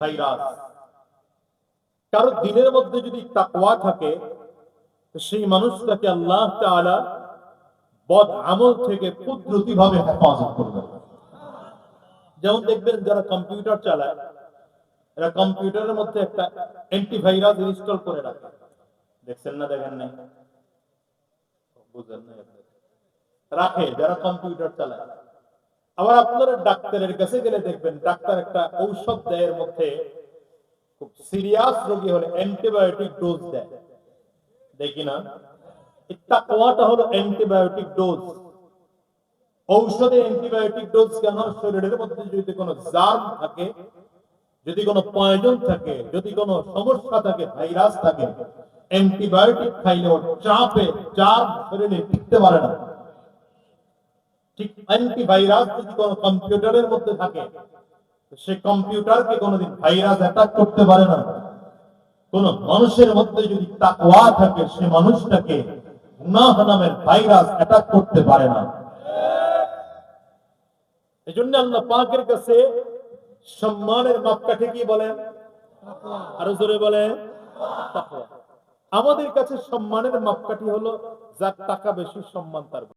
Virus. কারো দিনের মধ্যে যদি তাকওয়া থাকে, সেই মানুষটাকে আল্লাহ তাআলা বদ আমল থেকে কুদরতি ভাবে হেফাজত করবেন। যেমন দেখবেন যারা কম্পিউটার চালায়, এরা কম্পিউটারের মধ্যে একটা অ্যান্টিভাইরাস ইনস্টল করে রাখে। দেখছেন না? দেখেন নাই? বুঝেন না? রাখে যারা কম্পিউটার চালায়। আবার আপনারা ডাক্তারের কাছে গেলে দেখবেন ডাক্তার একটা ঔষধ দেয়, এর মধ্যে খুব সিরিয়াস রোগী হলে অ্যান্টিবায়োটিক ডোজ দেয়, দেখি না? তাকওয়াটা হলো অ্যান্টিবায়োটিক ডোজ। ঔষধে অ্যান্টিবায়োটিক ডোজ কেন? শরীরের মধ্যে যদি কোনো জার্ম থাকে, যদি কোনো পয়জন থাকে, যদি কোনো সমস্যা থাকে, ভাইরাস থাকে, অ্যান্টিবায়োটিক খাইলে ওর চাপে জার্ম শরীরে টিকতে পারে না। ঠিক অ্যান্টিভাইরাস যদি কোনো কম্পিউটারের মধ্যে থাকে, সে কম্পিউটারকে কোনোদিন ভাইরাস অ্যাটাক করতে পারে না। কোন মানুষের মধ্যে যদি তাকওয়া থাকে, সে মানুষটাকে গুনাহ নামের ভাইরাস অ্যাটাক করতে পারে না। এজন্য আল্লাহ পাকের কাছে সম্মানের মাপকাঠি কি বলেন? আরো জোরে বলেন, তাকওয়া। আমাদের কাছে সম্মানের মাপকাঠি হলো যার টাকা বেশি সম্মান তার।